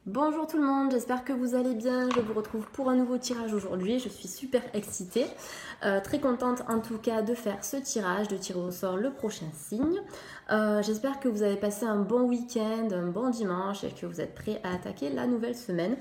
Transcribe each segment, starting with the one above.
Bonjour tout le monde, j'espère que vous allez bien. Je vous retrouve pour un nouveau tirage aujourd'hui. Je suis super excitée, très contente en tout cas de faire ce tirage, de tirer au sort le prochain signe. J'espère que vous avez passé un bon week-end, un bon dimanche et que vous êtes prêts à attaquer la nouvelle semaine.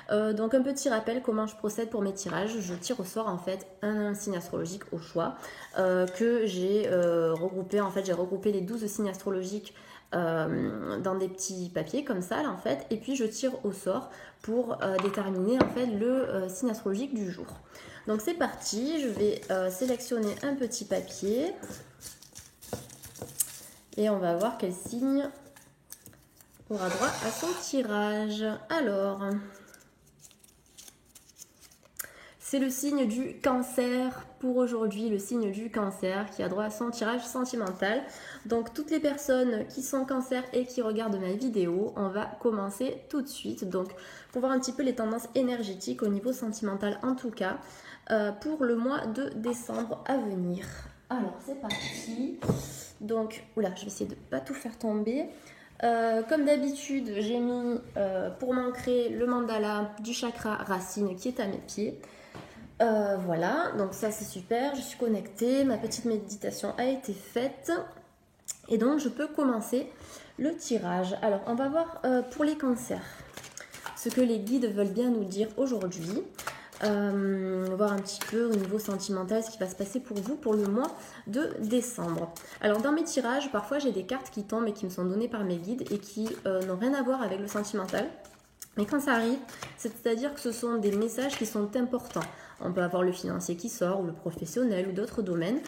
Donc un petit rappel comment je procède pour mes tirages. Je tire au sort en fait un signe astrologique au choix que j'ai regroupé. En fait, j'ai regroupé les 12 signes astrologiques dans des petits papiers comme ça là en fait, et puis je tire au sort pour déterminer en fait le signe astrologique du jour. Donc c'est parti, je vais sélectionner un petit papier et on va voir quel signe aura droit à son tirage. Alors, c'est le signe du cancer pour aujourd'hui, le signe du cancer qui a droit à son tirage sentimental. Donc toutes les personnes qui sont cancer et qui regardent ma vidéo, on va commencer tout de suite. Donc pour voir un petit peu les tendances énergétiques au niveau sentimental en tout cas, pour le mois de décembre à venir. Alors c'est parti. Donc, oula, je vais essayer de ne pas tout faire tomber. Comme d'habitude, j'ai mis pour m'ancrer le mandala du chakra racine qui est à mes pieds. Voilà, donc ça c'est super, je suis connectée, ma petite méditation a été faite et donc je peux commencer le tirage. Alors on va voir pour les cancers ce que les guides veulent bien nous dire aujourd'hui. Voir un petit peu au niveau sentimental ce qui va se passer pour vous pour le mois de décembre. Alors dans mes tirages, parfois j'ai des cartes qui tombent et qui me sont données par mes guides et qui n'ont rien à voir avec le sentimental. Mais quand ça arrive, c'est-à-dire que ce sont des messages qui sont importants. On peut avoir le financier qui sort, ou le professionnel, ou d'autres domaines.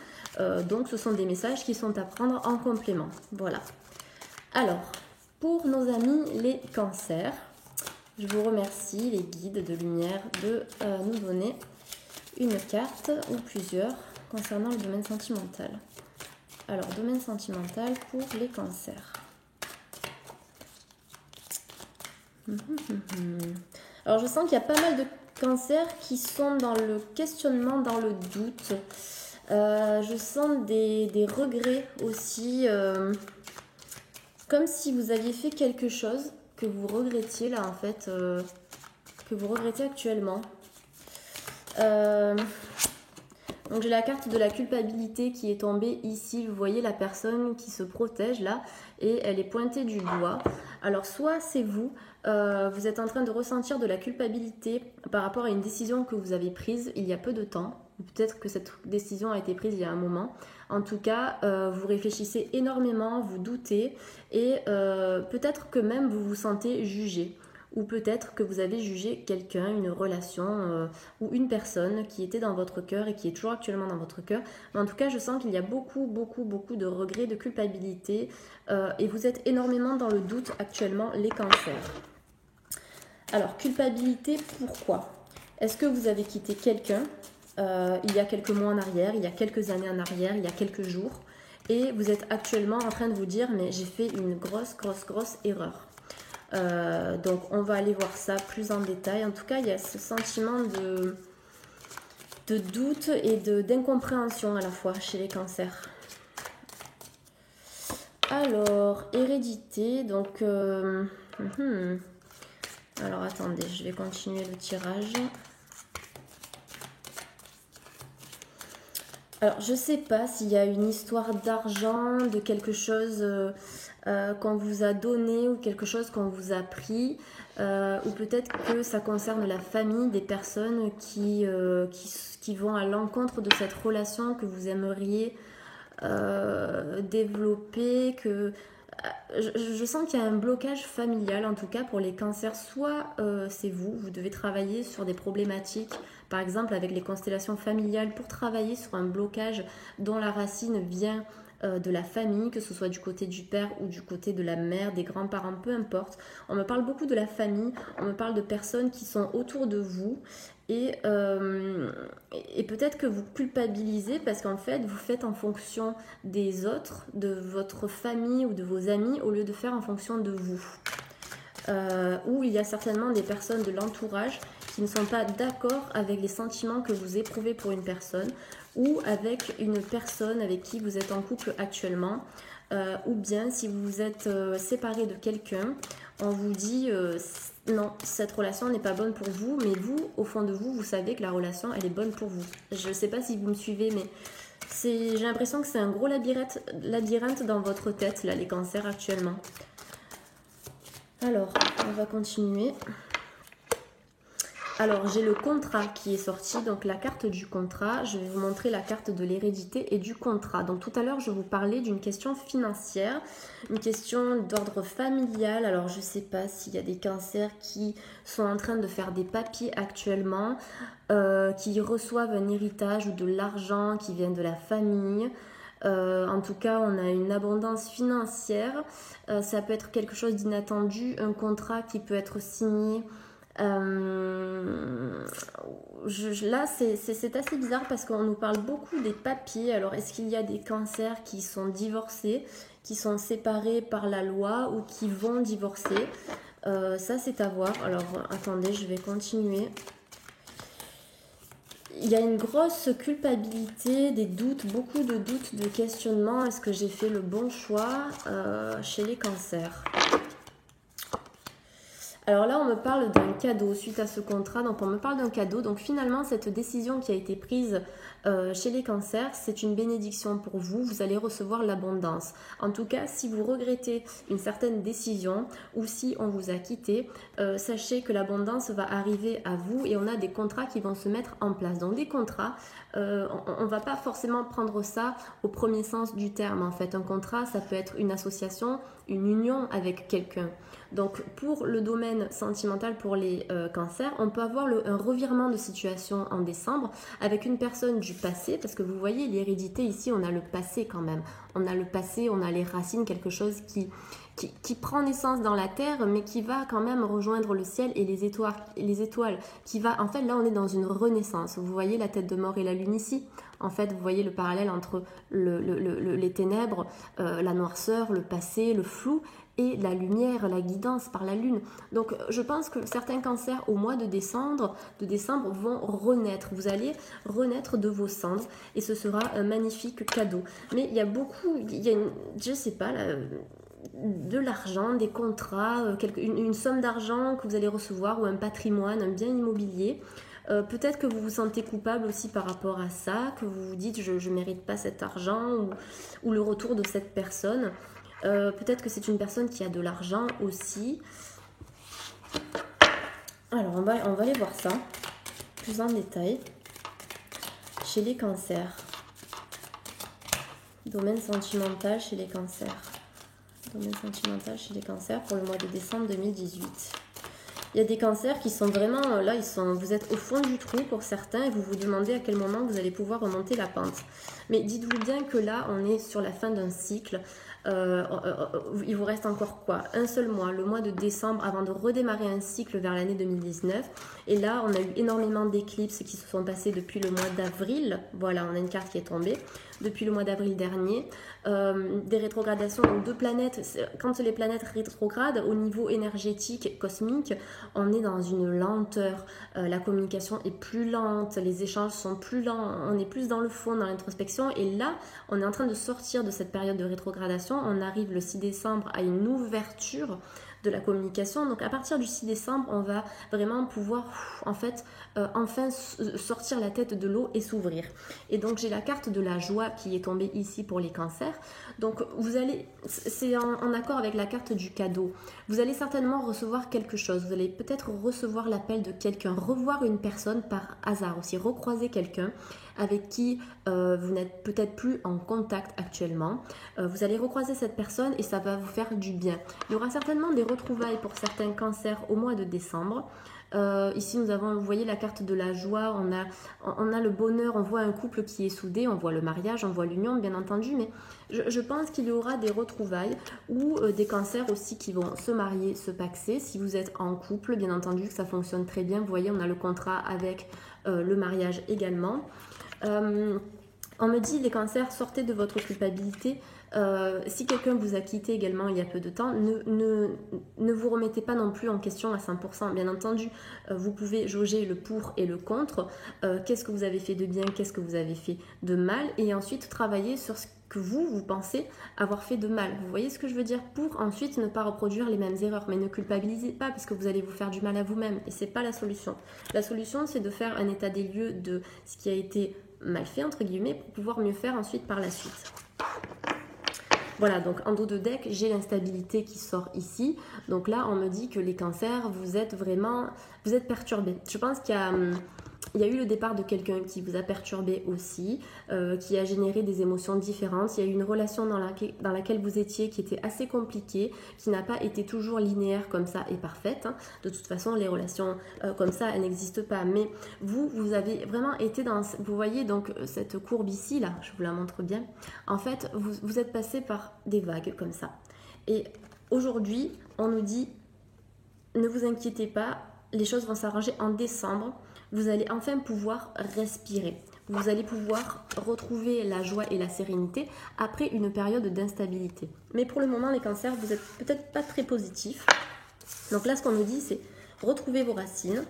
Donc ce sont des messages qui sont à prendre en complément. Voilà. Alors, pour nos amis les cancers, je vous remercie les guides de lumière de nous donner une carte ou plusieurs concernant le domaine sentimental. Alors, domaine sentimental pour les cancers. Alors je sens qu'il y a pas mal de cancers qui sont dans le questionnement, dans le doute. Je sens des regrets aussi, comme si vous aviez fait quelque chose que vous regrettiez là en fait, que vous regrettez actuellement. Donc j'ai la carte de la culpabilité qui est tombée ici. Vous voyez la personne qui se protège là et elle est pointée du doigt. Alors soit c'est vous, vous êtes en train de ressentir de la culpabilité par rapport à une décision que vous avez prise il y a peu de temps. Peut-être que cette décision a été prise il y a un moment. En tout cas, vous réfléchissez énormément, vous doutez et peut-être que même vous vous sentez jugé. Ou peut-être que vous avez jugé quelqu'un, une relation ou une personne qui était dans votre cœur et qui est toujours actuellement dans votre cœur. Mais en tout cas, je sens qu'il y a beaucoup de regrets, de culpabilité et vous êtes énormément dans le doute actuellement, les cancers. Alors, culpabilité, pourquoi? Est-ce que vous avez quitté quelqu'un il y a quelques mois en arrière, il y a quelques années en arrière, il y a quelques jours et vous êtes actuellement en train de vous dire mais j'ai fait une grosse erreur. Donc on va aller voir ça plus en détail. En tout cas, il y a ce sentiment de doute et d'incompréhension à la fois chez les cancers. Alors, hérédité, donc... Alors attendez, je vais continuer le tirage. Alors, je sais pas s'il y a une histoire d'argent, de quelque chose qu'on vous a donné ou quelque chose qu'on vous a pris, ou peut-être que ça concerne la famille des personnes qui vont à l'encontre de cette relation que vous aimeriez développer, je sens qu'il y a un blocage familial en tout cas pour les cancers. Soit c'est vous devez travailler sur des problématiques par exemple avec les constellations familiales pour travailler sur un blocage dont la racine vient de la famille, que ce soit du côté du père ou du côté de la mère, des grands-parents, peu importe. On me parle beaucoup de la famille, on me parle de personnes qui sont autour de vous et peut-être que vous culpabilisez parce qu'en fait vous faites en fonction des autres, de votre famille ou de vos amis au lieu de faire en fonction de vous. Ou il y a certainement des personnes de l'entourage qui ne sont pas d'accord avec les sentiments que vous éprouvez pour une personne ou avec une personne avec qui vous êtes en couple actuellement, ou bien si vous vous êtes séparé de quelqu'un, on vous dit non, cette relation n'est pas bonne pour vous, mais vous, au fond de vous, vous savez que la relation, elle est bonne pour vous. Je ne sais pas si vous me suivez, mais j'ai l'impression que c'est un gros labyrinthe dans votre tête, là, les cancers actuellement. Alors, on va continuer. Alors, j'ai le contrat qui est sorti, donc la carte du contrat. Je vais vous montrer la carte de l'hérédité et du contrat. Donc, tout à l'heure, je vous parlais d'une question financière, une question d'ordre familial. Alors, je ne sais pas s'il y a des cancers qui sont en train de faire des papiers actuellement, qui reçoivent un héritage ou de l'argent qui vient de la famille. En tout cas, on a une abondance financière. Ça peut être quelque chose d'inattendu, un contrat qui peut être signé. Là, c'est assez bizarre parce qu'on nous parle beaucoup des papiers. Alors, est-ce qu'il y a des cancers qui sont divorcés, qui sont séparés par la loi ou qui vont divorcer? Ça, c'est à voir. Alors, attendez, je vais continuer. Il y a une grosse culpabilité, des doutes, beaucoup de doutes, de questionnements. Est-ce que j'ai fait le bon choix chez les cancers? Alors là, on me parle d'un cadeau suite à ce contrat. Donc, on me parle d'un cadeau. Donc, finalement, cette décision qui a été prise chez les cancers, c'est une bénédiction pour vous. Vous allez recevoir l'abondance. En tout cas, si vous regrettez une certaine décision ou si on vous a quitté, sachez que l'abondance va arriver à vous et on a des contrats qui vont se mettre en place. Donc, des contrats, on ne va pas forcément prendre ça au premier sens du terme. En fait, un contrat, ça peut être une association, une union avec quelqu'un. Donc pour le domaine sentimental, pour les cancers, on peut avoir un revirement de situation en décembre avec une personne du passé, parce que vous voyez l'hérédité ici, on a le passé quand même. On a le passé, on a les racines, quelque chose qui prend naissance dans la terre, mais qui va quand même rejoindre le ciel et les étoiles, qui va, en fait, là, on est dans une renaissance. Vous voyez la tête de mort et la lune ici. En fait, vous voyez le parallèle entre les ténèbres, la noirceur, le passé, le flou, et la lumière, la guidance par la lune. Donc, je pense que certains cancers au mois de décembre vont renaître. Vous allez renaître de vos cendres et ce sera un magnifique cadeau. Mais il y a je sais pas, là, de l'argent, des contrats, une somme d'argent que vous allez recevoir ou un patrimoine, un bien immobilier. Peut-être que vous vous sentez coupable aussi par rapport à ça, que vous vous dites je ne mérite pas cet argent ou le retour de cette personne. Peut-être que c'est une personne qui a de l'argent aussi. Alors, on va aller voir ça plus en détail. Chez les cancers. Domaine sentimental chez les cancers. Domaine sentimental chez les cancers pour le mois de décembre 2018. Il y a des cancers qui sont vraiment, là, vous êtes au fond du trou pour certains et vous vous demandez à quel moment vous allez pouvoir remonter la pente. Mais dites-vous bien que là, on est sur la fin d'un cycle. Il vous reste encore quoi? Un seul mois, le mois de décembre, avant de redémarrer un cycle vers l'année 2019. Et là, on a eu énormément d'éclipses qui se sont passées depuis le mois d'avril. Voilà, on a une carte qui est tombée. Depuis le mois d'avril dernier. Des rétrogradations donc de planètes. Quand les planètes rétrogradent, au niveau énergétique, cosmique, on est dans une lenteur. La communication est plus lente, les échanges sont plus lents, on est plus dans le fond, dans l'introspection. Et là, on est en train de sortir de cette période de rétrogradation. On arrive le 6 décembre à une ouverture de la communication. Donc à partir du 6 décembre, on va vraiment pouvoir enfin sortir la tête de l'eau et s'ouvrir. Et donc j'ai la carte de la joie qui est tombée ici pour les cancers. Donc c'est en accord avec la carte du cadeau. Vous allez certainement recevoir quelque chose. Vous allez peut-être recevoir l'appel de quelqu'un, revoir une personne par hasard aussi, recroiser quelqu'un avec qui vous n'êtes peut-être plus en contact actuellement. Vous allez recroiser cette personne et ça va vous faire du bien. Il y aura certainement des retrouvailles pour certains cancers au mois de décembre. Ici nous avons, vous voyez la carte de la joie, on a le bonheur, on voit un couple qui est soudé, on voit le mariage, on voit l'union bien entendu, mais je pense qu'il y aura des retrouvailles ou des cancers aussi qui vont se marier, se paxer. Si vous êtes en couple, bien entendu que ça fonctionne très bien, vous voyez on a le contrat avec le mariage également. On me dit les cancers, sortez de votre culpabilité. Si quelqu'un vous a quitté également il y a peu de temps, ne vous remettez pas non plus en question à 100%. Bien entendu, vous pouvez jauger le pour et le contre. Qu'est-ce que vous avez fait de bien, qu'est-ce que vous avez fait de mal, et ensuite travailler sur que vous pensez avoir fait de mal. Vous voyez ce que je veux dire? Pour ensuite ne pas reproduire les mêmes erreurs. Mais ne culpabilisez pas parce que vous allez vous faire du mal à vous-même. Et c'est pas la solution. La solution, c'est de faire un état des lieux de ce qui a été mal fait, entre guillemets, pour pouvoir mieux faire ensuite par la suite. Voilà, donc en dos de deck, j'ai l'instabilité qui sort ici. Donc là, on me dit que les cancers, vous êtes perturbés. Je pense qu'il y a eu le départ de quelqu'un qui vous a perturbé aussi, qui a généré des émotions différentes. Il y a eu une relation dans laquelle vous étiez qui était assez compliquée, qui n'a pas été toujours linéaire comme ça et parfaite. Hein. De toute façon, les relations comme ça, elles n'existent pas. Mais vous avez vraiment été dans... Vous voyez donc cette courbe ici, là, je vous la montre bien. En fait, vous êtes passé par des vagues comme ça. Et aujourd'hui, on nous dit, ne vous inquiétez pas, les choses vont s'arranger en décembre. Vous allez enfin pouvoir respirer. Vous allez pouvoir retrouver la joie et la sérénité après une période d'instabilité. Mais pour le moment, les cancers, vous n'êtes peut-être pas très positifs. Donc là, ce qu'on nous dit, c'est retrouver vos racines.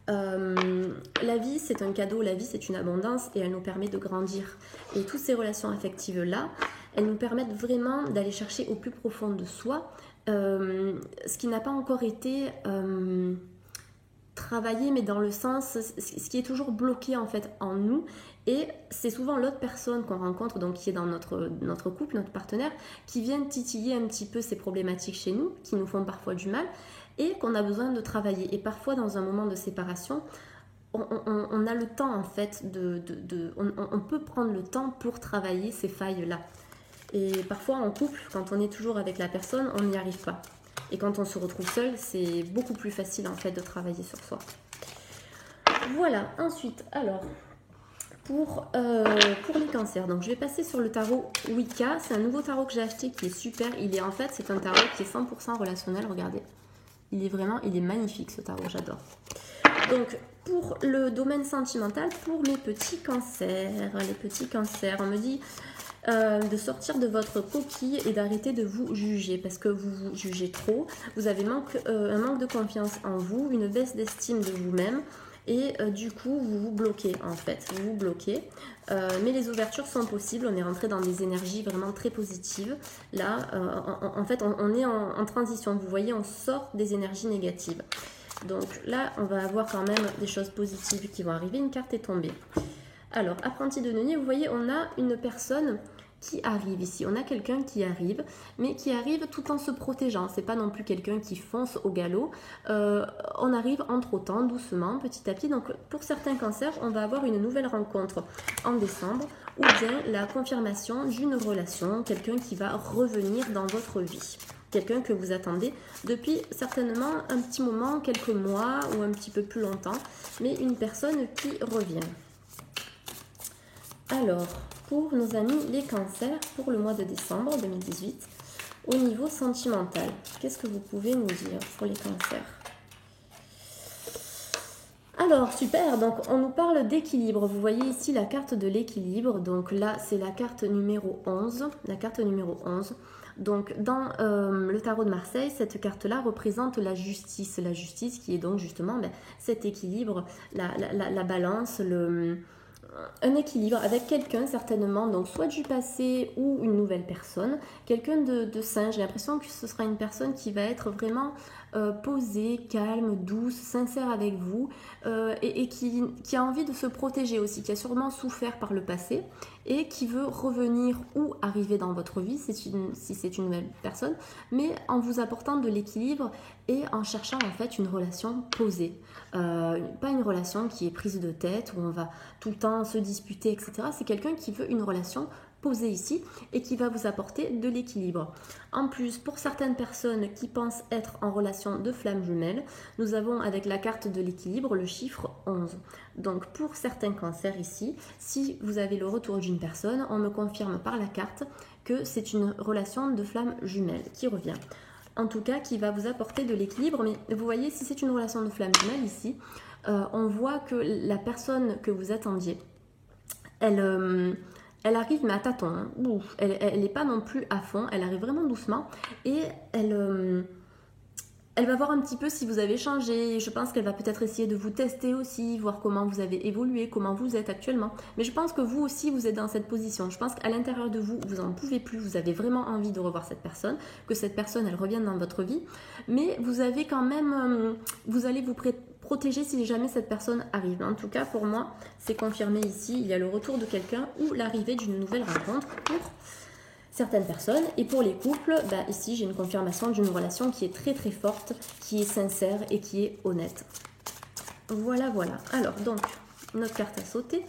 La vie, c'est un cadeau, la vie, c'est une abondance et elle nous permet de grandir. Et toutes ces relations affectives-là, elles nous permettent vraiment d'aller chercher au plus profond de soi ce qui n'a pas encore été... travailler, mais dans le sens, ce qui est toujours bloqué en fait en nous, et c'est souvent l'autre personne qu'on rencontre, donc qui est dans notre couple, notre partenaire, qui vient titiller un petit peu ces problématiques chez nous, qui nous font parfois du mal, et qu'on a besoin de travailler. Et parfois dans un moment de séparation, on a le temps en fait, on peut prendre le temps pour travailler ces failles-là. Et parfois en couple, quand on est toujours avec la personne, on n'y arrive pas. Et quand on se retrouve seul, c'est beaucoup plus facile en fait de travailler sur soi. Voilà, ensuite, alors, pour les cancers, donc je vais passer sur le tarot Wicca. C'est un nouveau tarot que j'ai acheté qui est super. C'est un tarot qui est 100% relationnel, regardez. Il est magnifique ce tarot, j'adore. Donc, pour le domaine sentimental, pour mes petits cancers, on me dit... de sortir de votre coquille et d'arrêter de vous juger parce que vous vous jugez trop, vous avez un manque de confiance en vous, une baisse d'estime de vous-même et du coup vous vous bloquez en fait, mais les ouvertures sont possibles, on est rentré dans des énergies vraiment très positives, là en fait on est en transition, vous voyez on sort des énergies négatives, donc là on va avoir quand même des choses positives qui vont arriver, une carte est tombée. Alors, apprenti de denier, vous voyez, on a une personne qui arrive ici. On a quelqu'un qui arrive, mais qui arrive tout en se protégeant. C'est pas non plus quelqu'un qui fonce au galop. On arrive en trottant, doucement, petit à petit. Donc, pour certains cancers, on va avoir une nouvelle rencontre en décembre ou bien la confirmation d'une relation, quelqu'un qui va revenir dans votre vie. Quelqu'un que vous attendez depuis certainement un petit moment, quelques mois ou un petit peu plus longtemps, mais une personne qui revient. Alors, pour nos amis les cancers, pour le mois de décembre 2018, au niveau sentimental, qu'est-ce que vous pouvez nous dire pour les cancers? Alors, super, donc on nous parle d'équilibre. Vous voyez ici la carte de l'équilibre. Donc là, c'est la carte numéro 11. La carte numéro 11. Donc dans le tarot de Marseille, cette carte-là représente la justice. La justice qui est donc justement cet équilibre, la balance, un équilibre avec quelqu'un certainement, donc soit du passé ou une nouvelle personne, quelqu'un de sain. J'ai l'impression que ce sera une personne qui va être vraiment posée, calme, douce, sincère avec vous et qui a envie de se protéger aussi, qui a sûrement souffert par le passé et qui veut revenir ou arriver dans votre vie si c'est une nouvelle personne, mais en vous apportant de l'équilibre et en cherchant en fait une relation posée. Pas une relation qui est prise de tête où on va tout le temps se disputer, etc. C'est quelqu'un qui veut une relation posée ici et qui va vous apporter de l'équilibre. En plus, pour certaines personnes qui pensent être en relation de flamme jumelle, nous avons avec la carte de l'équilibre le chiffre 11. Donc pour certains cancers ici, si vous avez le retour d'une personne, on me confirme par la carte que c'est une relation de flamme jumelle qui revient. En tout cas, qui va vous apporter de l'équilibre. Mais vous voyez, si c'est une relation de flamme jumelle ici, on voit que la personne que vous attendiez, elle arrive mais à tâtons. Hein. Elle n'est pas non plus à fond, elle arrive vraiment doucement et elle Elle va voir un petit peu si vous avez changé. Je pense qu'elle va peut-être essayer de vous tester aussi, voir comment vous avez évolué, comment vous êtes actuellement. Mais je pense que vous aussi, vous êtes dans cette position. Je pense qu'à l'intérieur de vous, vous n'en pouvez plus. Vous avez vraiment envie de revoir cette personne, que cette personne, elle revienne dans votre vie. Mais vous avez quand même, vous allez vous protéger si jamais cette personne arrive. En tout cas, pour moi, c'est confirmé ici. Il y a le retour de quelqu'un ou l'arrivée d'une nouvelle rencontre pour certaines personnes. Et pour les couples, ici j'ai une confirmation d'une relation qui est très très forte, qui est sincère et qui est honnête. Voilà, voilà. Alors donc, notre carte à sauter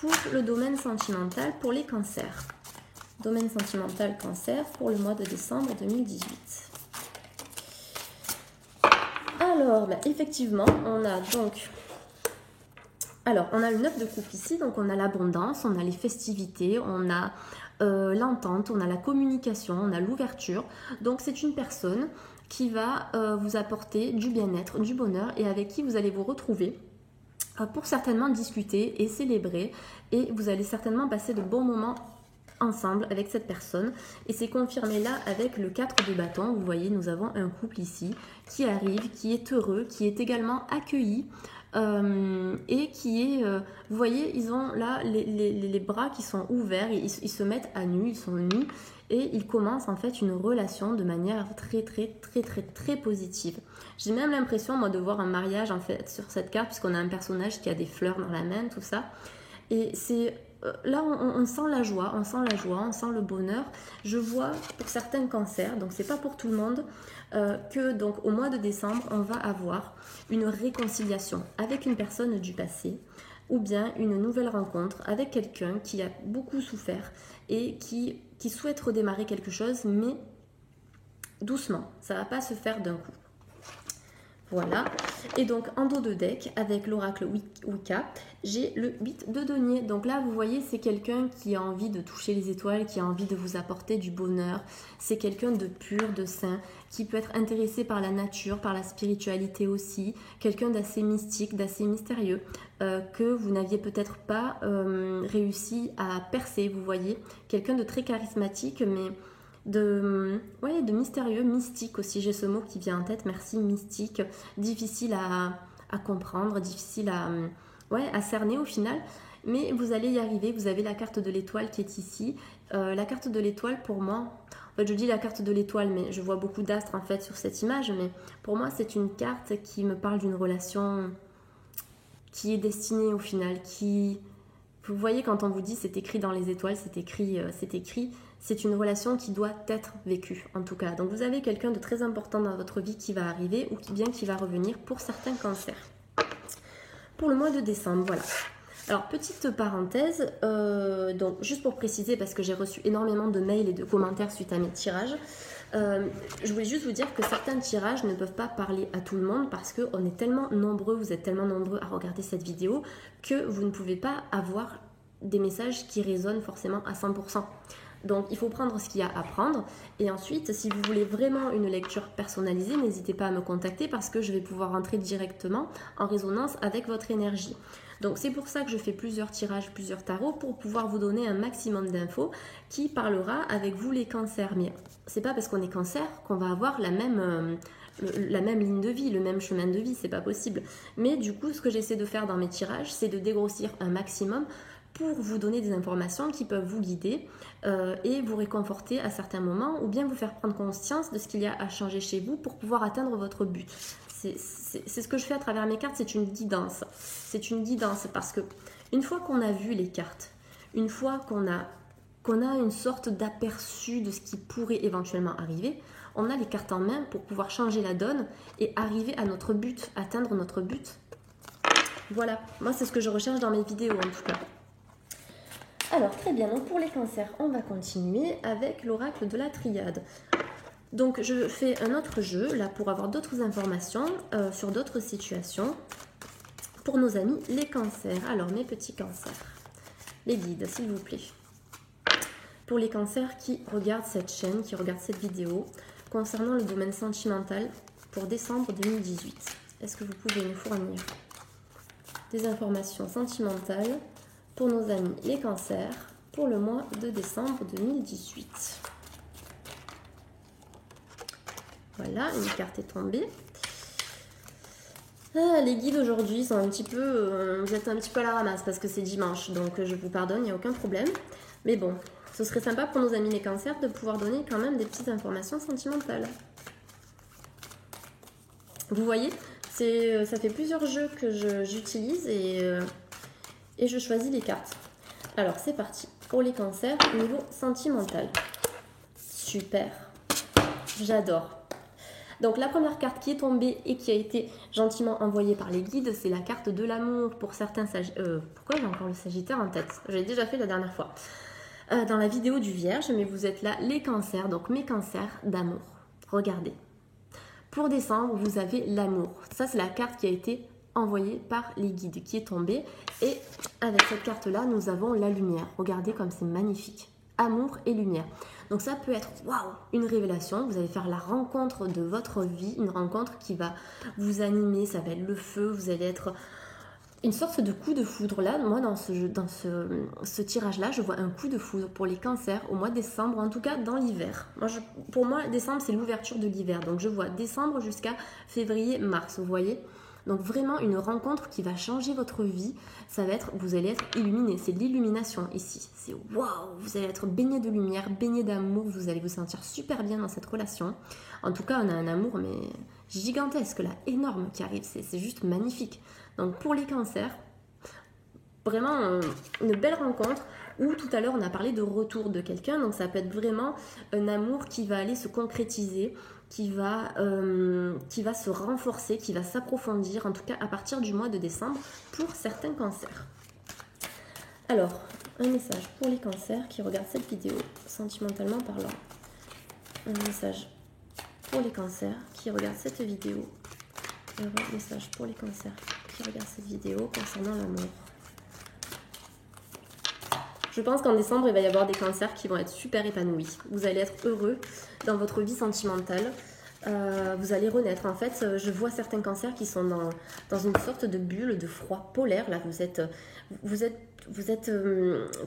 pour le domaine sentimental pour les cancers. Domaine sentimental cancer pour le mois de décembre 2018. Alors, effectivement, on a donc... Alors, on a le 9 de coupe ici, donc on a l'abondance, on a les festivités, on a l'entente, on a la communication, on a l'ouverture. Donc, c'est une personne qui va vous apporter du bien-être, du bonheur et avec qui vous allez vous retrouver pour certainement discuter et célébrer. Et vous allez certainement passer de bons moments ensemble avec cette personne. Et c'est confirmé là avec le 4 de bâton. Vous voyez, nous avons un couple ici qui arrive, qui est heureux, qui est également accueilli. Et qui est, vous voyez, ils ont là les bras qui sont ouverts, ils se mettent à nu, ils sont nus et ils commencent en fait une relation de manière très positive. J'ai même l'impression moi de voir un mariage en fait sur cette carte puisqu'on a un personnage qui a des fleurs dans la main, tout ça. Et c'est là on sent la joie, on sent le bonheur. Je vois pour certains cancers, donc c'est pas pour tout le monde, que donc au mois de décembre on va avoir une réconciliation avec une personne du passé ou bien une nouvelle rencontre avec quelqu'un qui a beaucoup souffert et qui souhaite redémarrer quelque chose mais doucement, ça va pas se faire d'un coup. Voilà, et donc en dos de deck, avec l'oracle Wicca, j'ai le 8 de denier. Donc là, vous voyez, c'est quelqu'un qui a envie de toucher les étoiles, qui a envie de vous apporter du bonheur. C'est quelqu'un de pur, de sain, qui peut être intéressé par la nature, par la spiritualité aussi. Quelqu'un d'assez mystique, d'assez mystérieux, que vous n'aviez peut-être pas réussi à percer, vous voyez. Quelqu'un de très charismatique, mais... de mystérieux, mystique aussi, j'ai ce mot qui vient en tête, merci, mystique, difficile à comprendre, difficile à cerner au final, mais vous allez y arriver. Vous avez la carte de l'étoile qui est ici, la carte de l'étoile pour moi, en fait je dis la carte de l'étoile mais je vois beaucoup d'astres en fait sur cette image, mais pour moi c'est une carte qui me parle d'une relation qui est destinée au final, qui... Vous voyez, quand on vous dit c'est écrit dans les étoiles, c'est écrit, c'est une relation qui doit être vécue en tout cas. Donc vous avez quelqu'un de très important dans votre vie qui va arriver ou bien qui va revenir pour certains cancers. Pour le mois de décembre, voilà. Alors petite parenthèse, donc juste pour préciser parce que j'ai reçu énormément de mails et de commentaires suite à mes tirages. Je voulais juste vous dire que certains tirages ne peuvent pas parler à tout le monde parce qu'on est tellement nombreux, vous êtes tellement nombreux à regarder cette vidéo que vous ne pouvez pas avoir des messages qui résonnent forcément à 100%. Donc il faut prendre ce qu'il y a à prendre et ensuite si vous voulez vraiment une lecture personnalisée, n'hésitez pas à me contacter parce que je vais pouvoir rentrer directement en résonance avec votre énergie. Donc c'est pour ça que je fais plusieurs tirages, plusieurs tarots pour pouvoir vous donner un maximum d'infos qui parlera avec vous les cancers. Mais c'est pas parce qu'on est cancer qu'on va avoir la même ligne de vie, le même chemin de vie, c'est pas possible. Mais du coup ce que j'essaie de faire dans mes tirages, c'est de dégrossir un maximum pour vous donner des informations qui peuvent vous guider et vous réconforter à certains moments ou bien vous faire prendre conscience de ce qu'il y a à changer chez vous pour pouvoir atteindre votre but. C'est ce que je fais à travers mes cartes, c'est une guidance. C'est une guidance parce que une fois qu'on a vu les cartes, une fois qu'on a une sorte d'aperçu de ce qui pourrait éventuellement arriver, on a les cartes en main pour pouvoir changer la donne et arriver à notre but, atteindre notre but. Voilà, moi c'est ce que je recherche dans mes vidéos en tout cas. Alors très bien, donc pour les cancers, on va continuer avec l'oracle de la triade. Donc je fais un autre jeu là pour avoir d'autres informations sur d'autres situations pour nos amis les cancers. Alors mes petits cancers, les guides s'il vous plaît. Pour les cancers qui regardent cette chaîne, qui regardent cette vidéo concernant le domaine sentimental pour décembre 2018, est-ce que vous pouvez nous fournir des informations sentimentales pour nos amis les cancers pour le mois de décembre 2018. Voilà, une carte est tombée. Les guides aujourd'hui sont un petit peu... vous êtes un petit peu à la ramasse parce que c'est dimanche, donc je vous pardonne, il n'y a aucun problème. Mais bon, ce serait sympa pour nos amis les cancers de pouvoir donner quand même des petites informations sentimentales. Vous voyez, ça fait plusieurs jeux que j'utilise et je choisis les cartes. Alors c'est parti, pour les cancers, niveau sentimental. Super, j'adore. Donc la première carte qui est tombée et qui a été gentiment envoyée par les guides, c'est la carte de l'amour pour certains Sagittaires. Pourquoi j'ai encore le Sagittaire en tête? J'ai déjà fait la dernière fois. Dans la vidéo du Vierge, mais vous êtes là, les cancers, donc mes cancers d'amour. Regardez. Pour décembre, vous avez l'amour. Ça, c'est la carte qui a été envoyée par les guides, qui est tombée. Et avec cette carte-là, nous avons la lumière. Regardez comme c'est magnifique. Amour et lumière. Donc ça peut être waouh, une révélation. Vous allez faire la rencontre de votre vie, une rencontre qui va vous animer. Ça va être le feu. Vous allez être une sorte de coup de foudre. Là, moi, dans ce tirage-là, je vois un coup de foudre pour les cancers au mois de décembre, en tout cas dans l'hiver. Pour moi, décembre, c'est l'ouverture de l'hiver. Donc je vois décembre jusqu'à février-mars, vous voyez. Donc vraiment une rencontre qui va changer votre vie. Ça va être, vous allez être illuminé. C'est l'illumination ici. C'est waouh, vous allez être baigné de lumière, baigné d'amour. Vous allez vous sentir super bien dans cette relation. En tout cas, on a un amour mais gigantesque là, énorme qui arrive. C'est juste magnifique. Donc pour les cancers, vraiment une belle rencontre. Ou tout à l'heure on a parlé de retour de quelqu'un. Donc ça peut être vraiment un amour qui va aller se concrétiser, qui va se renforcer, qui va s'approfondir, en tout cas à partir du mois de décembre pour certains cancers. Alors, un message pour les cancers qui regardent cette vidéo, sentimentalement parlant. Un message pour les cancers qui regardent cette vidéo. Un message pour les cancers qui regardent cette vidéo concernant l'amour. Je pense qu'en décembre, il va y avoir des cancers qui vont être super épanouis. Vous allez être heureux dans votre vie sentimentale. Vous allez renaître. En fait, je vois certains cancers qui sont dans une sorte de bulle de froid polaire. Là, vous êtes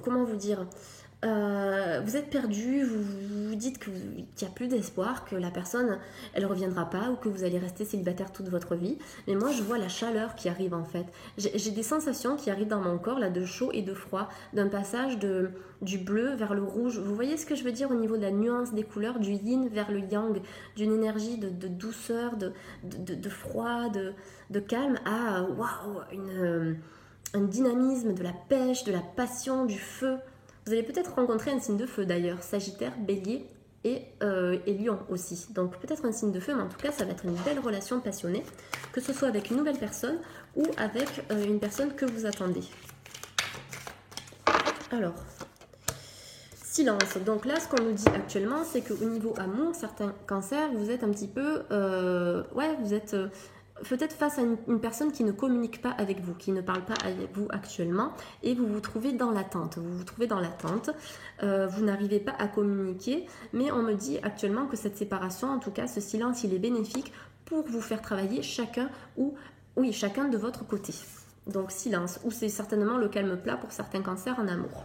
comment vous dire, vous êtes perdu, vous vous dites qu'il n'y a plus d'espoir, que la personne, elle ne reviendra pas ou que vous allez rester célibataire toute votre vie. Mais moi, je vois la chaleur qui arrive en fait. J'ai des sensations qui arrivent dans mon corps, là, de chaud et de froid, d'un passage du bleu vers le rouge. Vous voyez ce que je veux dire au niveau de la nuance des couleurs, du yin vers le yang, d'une énergie de douceur, de froid, de calme à waouh, un dynamisme, de la pêche, de la passion, du feu. Vous allez peut-être rencontrer un signe de feu d'ailleurs, Sagittaire, Bélier et Lion aussi. Donc peut-être un signe de feu, mais en tout cas ça va être une belle relation passionnée, que ce soit avec une nouvelle personne ou avec une personne que vous attendez. Alors, silence. Donc là, ce qu'on nous dit actuellement, c'est qu'au niveau amour, certains cancers, vous êtes un petit peu... vous êtes... peut-être face à une personne qui ne communique pas avec vous, qui ne parle pas avec vous actuellement, et vous vous trouvez dans l'attente. Vous n'arrivez pas à communiquer, mais on me dit actuellement que cette séparation, en tout cas ce silence, il est bénéfique pour vous faire travailler chacun de votre côté. Donc silence, ou c'est certainement le calme plat pour certains cancers en amour.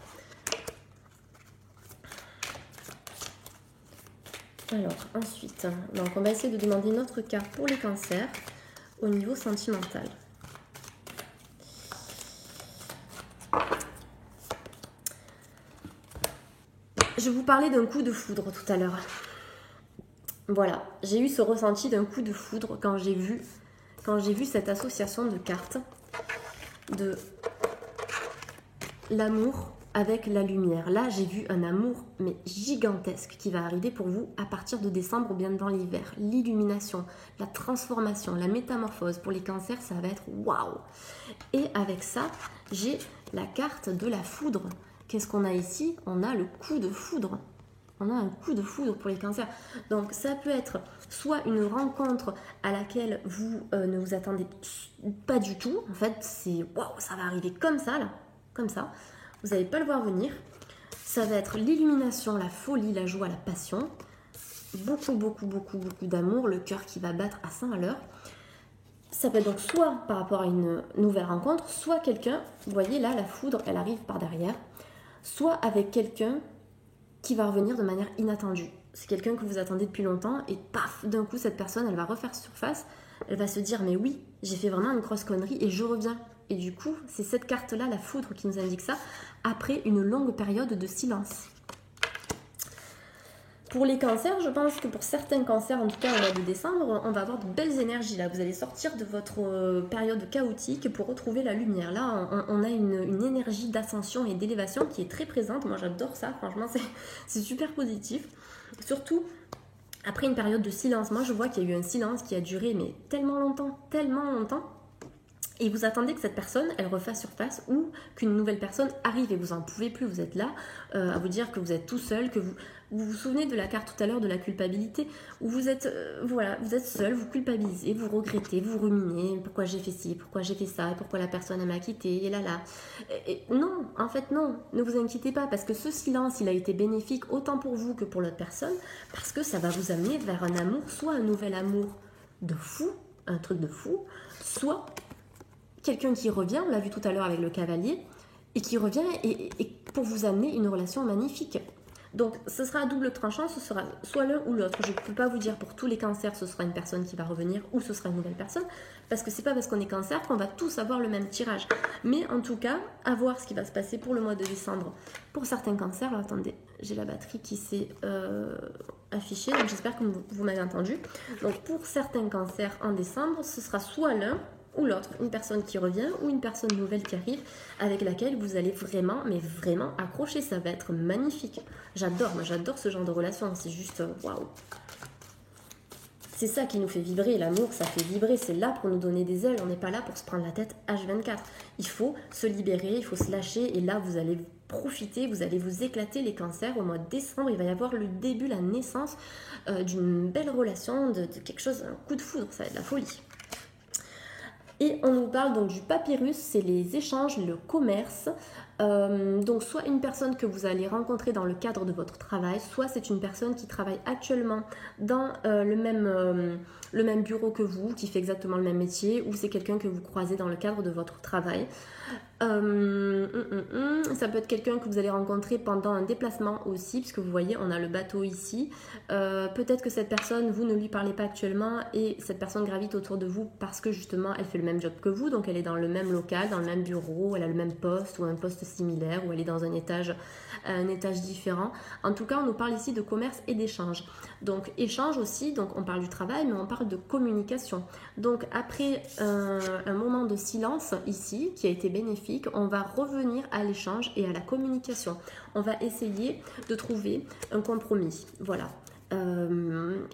Alors ensuite, donc on va essayer de demander une autre carte pour les cancers au niveau sentimental. Je vous parlais d'un coup de foudre tout à l'heure. Voilà, j'ai eu ce ressenti d'un coup de foudre quand j'ai vu cette association de cartes de l'amour avec la lumière. Là, j'ai vu un amour mais gigantesque qui va arriver pour vous à partir de décembre ou bien dans l'hiver. L'illumination, la transformation, la métamorphose. Pour les cancers, ça va être waouh. Et avec ça, j'ai la carte de la foudre. Qu'est-ce qu'on a ici? On a le coup de foudre. On a un coup de foudre pour les cancers. Donc ça peut être soit une rencontre à laquelle vous ne vous attendez pas du tout. En fait, c'est waouh, ça va arriver comme ça là, comme ça. Vous n'allez pas le voir venir. Ça va être l'illumination, la folie, la joie, la passion. Beaucoup d'amour, le cœur qui va battre à 100 à l'heure. Ça peut être donc soit par rapport à une nouvelle rencontre, soit quelqu'un, vous voyez là, la foudre, elle arrive par derrière, soit avec quelqu'un qui va revenir de manière inattendue. C'est quelqu'un que vous attendez depuis longtemps et paf, d'un coup, cette personne, elle va refaire surface, elle va se dire, mais oui, j'ai fait vraiment une grosse connerie et je reviens. Et du coup, c'est cette carte-là, la foudre, qui nous indique ça, après une longue période de silence. Pour les cancers, je pense que pour certains cancers, en tout cas au mois de décembre, on va avoir de belles énergies là. Vous allez sortir de votre période chaotique pour retrouver la lumière. Là, on a une énergie d'ascension et d'élévation qui est très présente. Moi, j'adore ça. Franchement, c'est super positif. Surtout après une période de silence. Moi, je vois qu'il y a eu un silence qui a duré mais tellement longtemps. Et vous attendez que cette personne, elle refasse surface ou qu'une nouvelle personne arrive et vous en pouvez plus. Vous êtes là à vous dire que vous êtes tout seul, que vous souvenez de la carte tout à l'heure de la culpabilité, où vous êtes, vous êtes seul, vous culpabilisez, vous regrettez, vous ruminez, pourquoi j'ai fait ci, pourquoi j'ai fait ça, et pourquoi la personne m'a quitté, et là. Et non, en fait non, ne vous inquiétez pas, parce que ce silence, il a été bénéfique autant pour vous que pour l'autre personne, parce que ça va vous amener vers un amour, soit un nouvel amour de fou, un truc de fou, soit quelqu'un qui revient, on l'a vu tout à l'heure avec le cavalier, et qui revient et pour vous amener une relation magnifique. Donc ce sera à double tranchant, ce sera soit l'un ou l'autre. Je ne peux pas vous dire pour tous les cancers ce sera une personne qui va revenir ou ce sera une nouvelle personne, parce que c'est pas parce qu'on est cancer qu'on va tous avoir le même tirage. Mais en tout cas, à voir ce qui va se passer pour le mois de décembre. Pour certains cancers, alors attendez, j'ai la batterie qui s'est affichée, donc j'espère que vous m'avez entendu. Donc pour certains cancers en décembre, ce sera soit l'un ou l'autre, une personne qui revient ou une personne nouvelle qui arrive avec laquelle vous allez vraiment, mais vraiment accrocher, ça va être magnifique. Moi j'adore ce genre de relation, c'est juste waouh. C'est ça qui nous fait vibrer, l'amour ça fait vibrer, c'est là pour nous donner des ailes, on n'est pas là pour se prendre la tête H24. Il faut se libérer, il faut se lâcher et là vous allez profiter, vous allez vous éclater les cancers. Au mois de décembre, il va y avoir le début, la naissance d'une belle relation, de quelque chose, un coup de foudre, ça va être de la folie. Et on nous parle donc du papyrus, c'est les échanges, le commerce. Donc soit une personne que vous allez rencontrer dans le cadre de votre travail, soit c'est une personne qui travaille actuellement dans le même bureau que vous, qui fait exactement le même métier, ou c'est quelqu'un que vous croisez dans le cadre de votre travail. Ça peut être quelqu'un que vous allez rencontrer pendant un déplacement aussi, puisque vous voyez on a le bateau ici. Peut-être que cette personne, vous ne lui parlez pas actuellement et cette personne gravite autour de vous parce que justement elle fait le même job que vous, donc elle est dans le même local, dans le même bureau, elle a le même poste ou un poste similaire, ou elle est dans un étage différent. En tout cas on nous parle ici de commerce et d'échange. Donc échange aussi, donc on parle du travail mais on parle de communication. Donc après un moment de silence ici qui a été bénéfique, on va revenir à l'échange et à la communication. On va essayer de trouver un compromis. Voilà.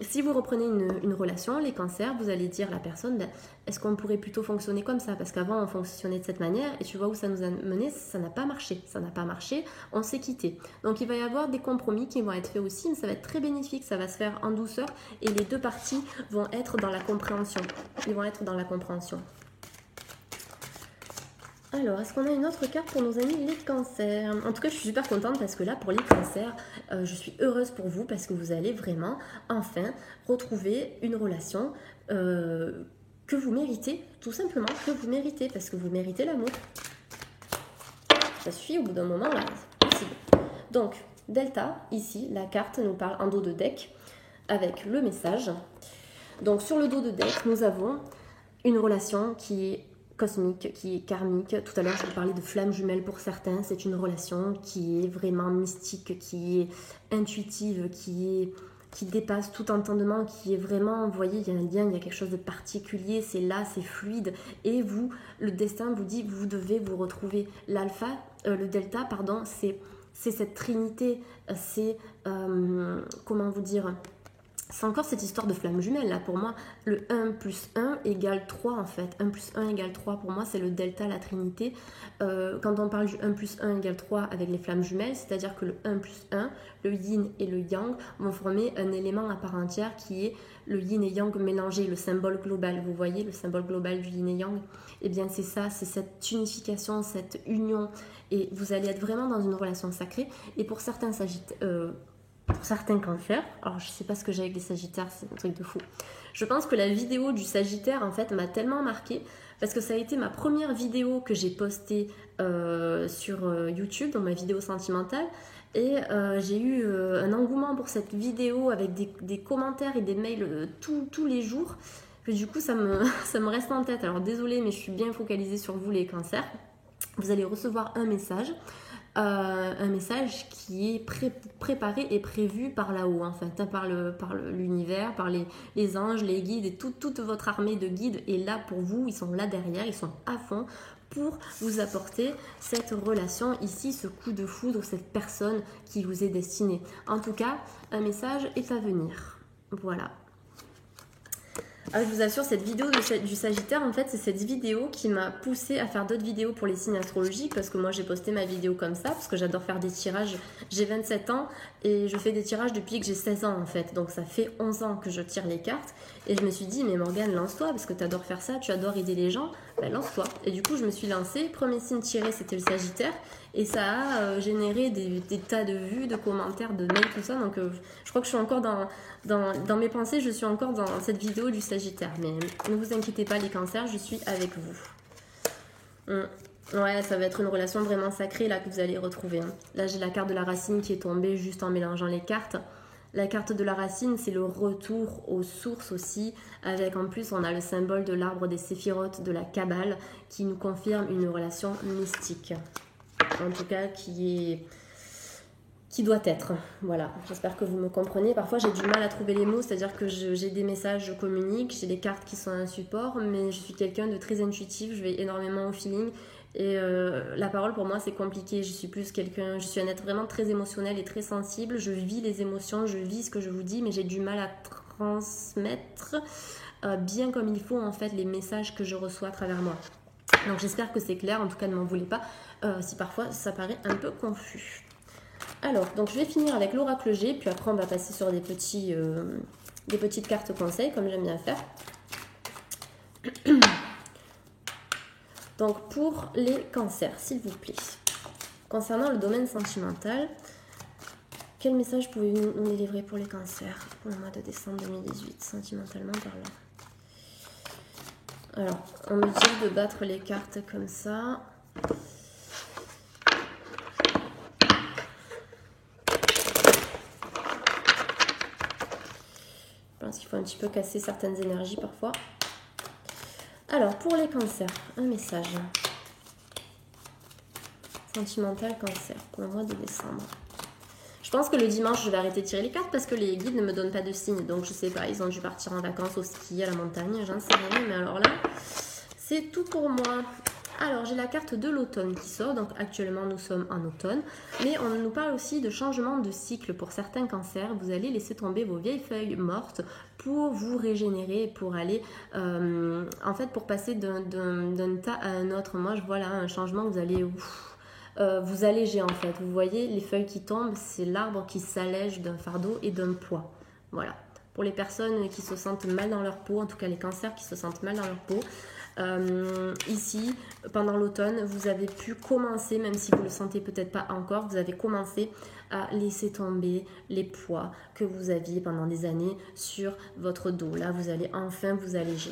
Si vous reprenez une relation, les cancers, vous allez dire à la personne, est-ce qu'on pourrait plutôt fonctionner comme ça? Parce qu'avant on fonctionnait de cette manière et tu vois où ça nous a mené, ça n'a pas marché, on s'est quitté. Donc il va y avoir des compromis qui vont être faits aussi, mais ça va être très bénéfique, ça va se faire en douceur et les deux parties vont être dans la compréhension. Alors, est-ce qu'on a une autre carte pour nos amis les cancers? En tout cas, je suis super contente parce que là, pour les cancers, je suis heureuse pour vous parce que vous allez vraiment, enfin, retrouver une relation que vous méritez, tout simplement, que vous méritez, parce que vous méritez l'amour. Ça suffit au bout d'un moment, là, c'est possible. Donc, Delta, ici, la carte nous parle en dos de deck avec le message. Donc, sur le dos de deck, nous avons une relation qui est cosmique, qui est karmique. Tout à l'heure, je vous parlais de flammes jumelles pour certains. C'est une relation qui est vraiment mystique, qui est intuitive, qui dépasse tout entendement, qui est vraiment, vous voyez, il y a un lien, il y a quelque chose de particulier, c'est là, c'est fluide. Et vous, le destin vous dit, vous devez vous retrouver. L'alpha, le delta, pardon, c'est cette trinité, c'est, comment vous dire... C'est encore cette histoire de flamme jumelle là pour moi, le 1 plus 1 égale 3 en fait, 1 plus 1 égale 3 pour moi c'est le delta, la trinité. Quand on parle du 1 plus 1 égale 3 avec les flammes jumelles, c'est-à-dire que le 1 plus 1, le yin et le yang vont former un élément à part entière qui est le yin et yang mélangé, le symbole global, vous voyez le symbole global du yin et yang, et bien c'est ça, c'est cette unification, cette union, et vous allez être vraiment dans une relation sacrée. Et pour certains pour certains cancers, alors je sais pas ce que j'ai avec les sagittaires, c'est un truc de fou. Je pense que la vidéo du sagittaire en fait m'a tellement marquée parce que ça a été ma première vidéo que j'ai postée sur YouTube, dans ma vidéo sentimentale, et j'ai eu un engouement pour cette vidéo avec des commentaires et des mails tous les jours. Du coup, ça me reste en tête. Alors désolée, mais je suis bien focalisée sur vous les cancers. Vous allez recevoir un message qui est préparé et prévu par là-haut, en fait, par l'univers, par les anges, les guides et toute votre armée de guides est là pour vous, ils sont là derrière, ils sont à fond pour vous apporter cette relation ici, ce coup de foudre, cette personne qui vous est destinée. En tout cas, un message est à venir. Voilà. Ah, je vous assure, cette vidéo du Sagittaire, en fait, c'est cette vidéo qui m'a poussée à faire d'autres vidéos pour les signes astrologiques, parce que moi, j'ai posté ma vidéo comme ça, parce que j'adore faire des tirages. J'ai 27 ans et je fais des tirages depuis que j'ai 16 ans, en fait. Donc, ça fait 11 ans que je tire les cartes. Et je me suis dit, mais Morgane, lance-toi, parce que tu adores faire ça, tu adores aider les gens. Ben, lance-toi. Et du coup, je me suis lancée. Premier signe tiré, c'était le Sagittaire. Et ça a généré des tas de vues, de commentaires, de mails, tout ça. Donc, je crois que je suis encore dans mes pensées, je suis encore dans cette vidéo du Sagittaire. Mais ne vous inquiétez pas, les cancers, je suis avec vous. Ouais, ça va être une relation vraiment sacrée là que vous allez retrouver. Là, j'ai la carte de la racine qui est tombée juste en mélangeant les cartes. La carte de la racine, c'est le retour aux sources aussi. Avec en plus, on a le symbole de l'arbre des séphirotes de la Kabbale qui nous confirme une relation mystique. En tout cas, qui doit être. Voilà, j'espère que vous me comprenez. Parfois, j'ai du mal à trouver les mots, c'est-à-dire que j'ai des messages, je communique, j'ai des cartes qui sont un support, mais je suis quelqu'un de très intuitif, je vais énormément au feeling. Et la parole, pour moi, c'est compliqué. Je suis un être vraiment très émotionnel et très sensible. Je vis les émotions, je vis ce que je vous dis, mais j'ai du mal à transmettre bien comme il faut, en fait, les messages que je reçois à travers moi. Donc j'espère que c'est clair, en tout cas ne m'en voulez pas si parfois ça paraît un peu confus. Alors, donc je vais finir avec l'oracle G, puis après on va passer sur des petites cartes conseils, comme j'aime bien faire. Donc pour les cancers, s'il vous plaît. Concernant le domaine sentimental, quel message pouvez-vous nous délivrer pour les cancers pour le mois de décembre 2018, sentimentalement parlant? Alors, on me dit de battre les cartes comme ça. Je pense qu'il faut un petit peu casser certaines énergies parfois. Alors, pour les cancers, un message. Sentimental cancer pour le mois de décembre. Je pense que le dimanche, je vais arrêter de tirer les cartes parce que les guides ne me donnent pas de signes. Donc, je sais pas, ils ont dû partir en vacances au ski, à la montagne, j'en sais rien. Mais alors là, c'est tout pour moi. Alors, j'ai la carte de l'automne qui sort. Donc, actuellement, nous sommes en automne. Mais on nous parle aussi de changement de cycle pour certains cancers. Vous allez laisser tomber vos vieilles feuilles mortes pour vous régénérer, pour aller, en fait, pour passer d'un tas à un autre. Moi, je vois là un changement. Vous allez... vous allégez en fait, vous voyez les feuilles qui tombent, c'est l'arbre qui s'allège d'un fardeau et d'un poids. Voilà, pour les personnes qui se sentent mal dans leur peau, en tout cas les cancers qui se sentent mal dans leur peau, ici pendant l'automne vous avez pu commencer, même si vous ne le sentez peut-être pas encore, vous avez commencé à laisser tomber les poids que vous aviez pendant des années sur votre dos. Là vous allez enfin vous alléger.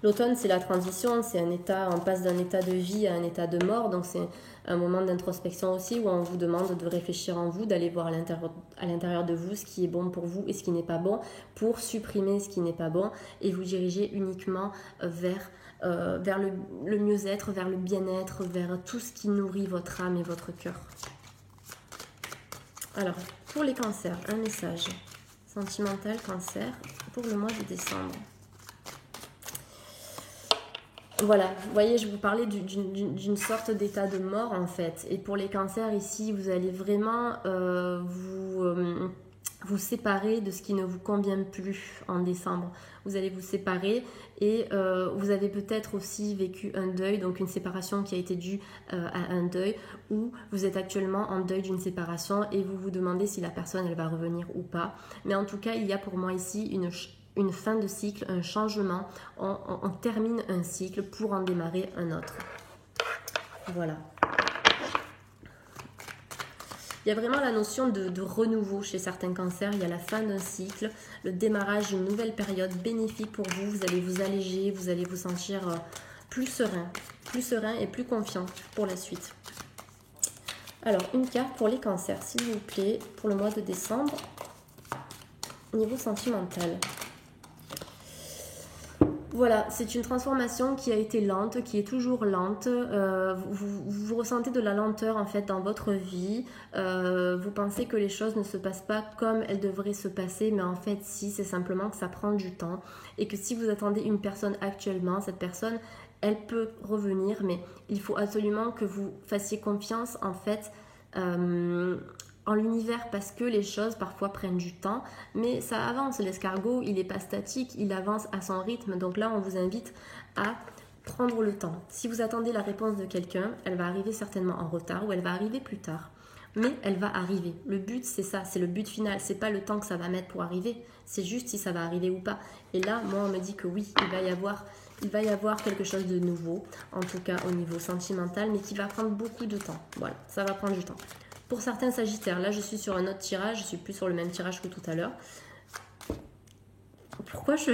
L'automne, c'est la transition, c'est un état, on passe d'un état de vie à un état de mort, donc c'est un moment d'introspection aussi où on vous demande de réfléchir en vous, d'aller voir à l'intérieur de vous ce qui est bon pour vous et ce qui n'est pas bon, pour supprimer ce qui n'est pas bon et vous diriger uniquement vers le mieux-être, vers le bien-être, vers tout ce qui nourrit votre âme et votre cœur. Alors, pour les cancers, un message sentimental cancer pour le mois de décembre. Voilà, vous voyez, je vous parlais d'une sorte d'état de mort en fait. Et pour les cancers ici, vous allez vraiment vous séparer de ce qui ne vous convient plus en décembre. Vous allez vous séparer et vous avez peut-être aussi vécu un deuil, donc une séparation qui a été due à un deuil, ou vous êtes actuellement en deuil d'une séparation et vous vous demandez si la personne elle va revenir ou pas. Mais en tout cas, il y a pour moi ici une fin de cycle, un changement, on termine un cycle pour en démarrer un autre. Voilà. Il y a vraiment la notion de renouveau chez certains cancers, il y a la fin d'un cycle, le démarrage d'une nouvelle période bénéfique pour vous, vous allez vous alléger, vous allez vous sentir plus serein et plus confiant pour la suite. Alors, une carte pour les cancers, s'il vous plaît, pour le mois de décembre, niveau sentimental. Voilà, c'est une transformation qui a été lente, qui est toujours lente. Vous ressentez de la lenteur en fait dans votre vie. Vous pensez que les choses ne se passent pas comme elles devraient se passer, mais en fait si, c'est simplement que ça prend du temps. Et que si vous attendez une personne actuellement, cette personne, elle peut revenir, mais il faut absolument que vous fassiez confiance en fait en l'univers, parce que les choses parfois prennent du temps, mais ça avance. L'escargot, il n'est pas statique, il avance à son rythme. Donc là, on vous invite à prendre le temps. Si vous attendez la réponse de quelqu'un, elle va arriver certainement en retard ou elle va arriver plus tard. Mais elle va arriver. Le but, c'est ça, c'est le but final. C'est pas le temps que ça va mettre pour arriver, c'est juste si ça va arriver ou pas. Et là, moi, on me dit que oui, il va y avoir quelque chose de nouveau, en tout cas au niveau sentimental, mais qui va prendre beaucoup de temps. Voilà, ça va prendre du temps. Pour certains sagittaires, là je suis sur un autre tirage, je suis plus sur le même tirage que tout à l'heure. Pourquoi je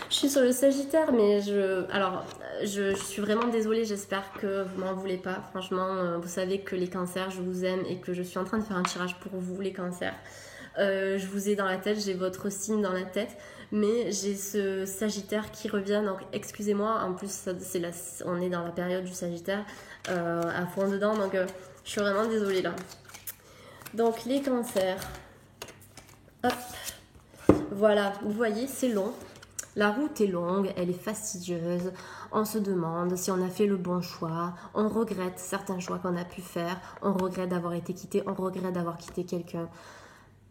suis sur le sagittaire, mais je suis vraiment désolée, j'espère que vous m'en voulez pas. Franchement, vous savez que les cancers, je vous aime et que je suis en train de faire un tirage pour vous les cancers. Je vous ai dans la tête, j'ai votre signe dans la tête, mais j'ai ce sagittaire qui revient, donc excusez-moi, en plus on est dans la période du sagittaire à fond dedans, donc je suis vraiment désolée là. Donc les cancers, hop, voilà, vous voyez, c'est long. La route est longue, elle est fastidieuse, on se demande si on a fait le bon choix, on regrette certains choix qu'on a pu faire, on regrette d'avoir été quitté, on regrette d'avoir quitté quelqu'un.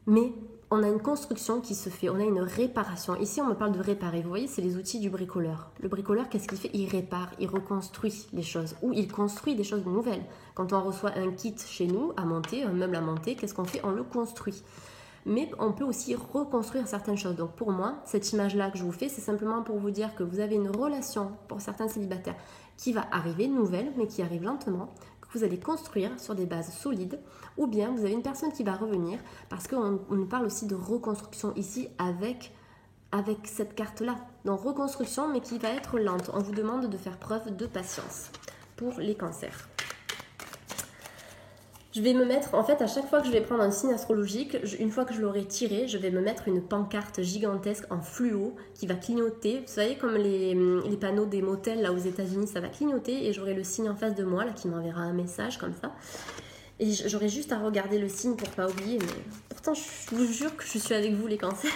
Mais on a une construction qui se fait, on a une réparation. Ici, on me parle de réparer. Vous voyez, c'est les outils du bricoleur. Le bricoleur, qu'est-ce qu'il fait? Il répare, il reconstruit les choses ou il construit des choses nouvelles. Quand on reçoit un kit chez nous à monter, un meuble à monter, qu'est-ce qu'on fait? On le construit. Mais on peut aussi reconstruire certaines choses. Donc pour moi, cette image-là que je vous fais, c'est simplement pour vous dire que vous avez une relation, pour certains célibataires, qui va arriver nouvelle, mais qui arrive lentement, que vous allez construire sur des bases solides, ou bien vous avez une personne qui va revenir, parce qu'on nous parle aussi de reconstruction ici avec cette carte-là. Donc reconstruction, mais qui va être lente. On vous demande de faire preuve de patience pour les cancers. Je vais me mettre, en fait, à chaque fois que je vais prendre un signe astrologique, une fois que je l'aurai tiré, je vais me mettre une pancarte gigantesque en fluo qui va clignoter. Vous savez, comme les panneaux des motels là aux États-Unis, ça va clignoter et j'aurai le signe en face de moi là qui m'enverra un message comme ça. Et j'aurai juste à regarder le signe pour pas oublier. Mais pourtant, je vous jure que je suis avec vous les cancers.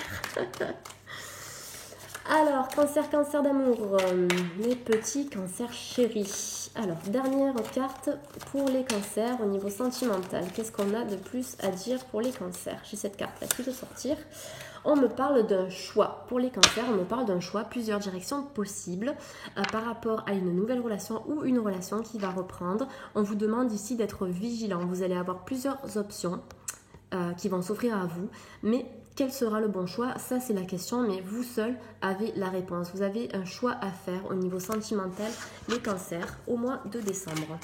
Alors, cancer d'amour, mes petits cancers chéris. Alors, dernière carte pour les cancers au niveau sentimental. Qu'est-ce qu'on a de plus à dire pour les cancers? J'ai cette carte-là qui veut sortir. On me parle d'un choix. Pour les cancers, on me parle d'un choix, plusieurs directions possibles par rapport à une nouvelle relation ou une relation qui va reprendre. On vous demande ici d'être vigilant. Vous allez avoir plusieurs options qui vont s'offrir à vous, mais quel sera le bon choix? Ça, c'est la question, mais vous seul avez la réponse. Vous avez un choix à faire au niveau sentimental, les cancers, au mois de décembre.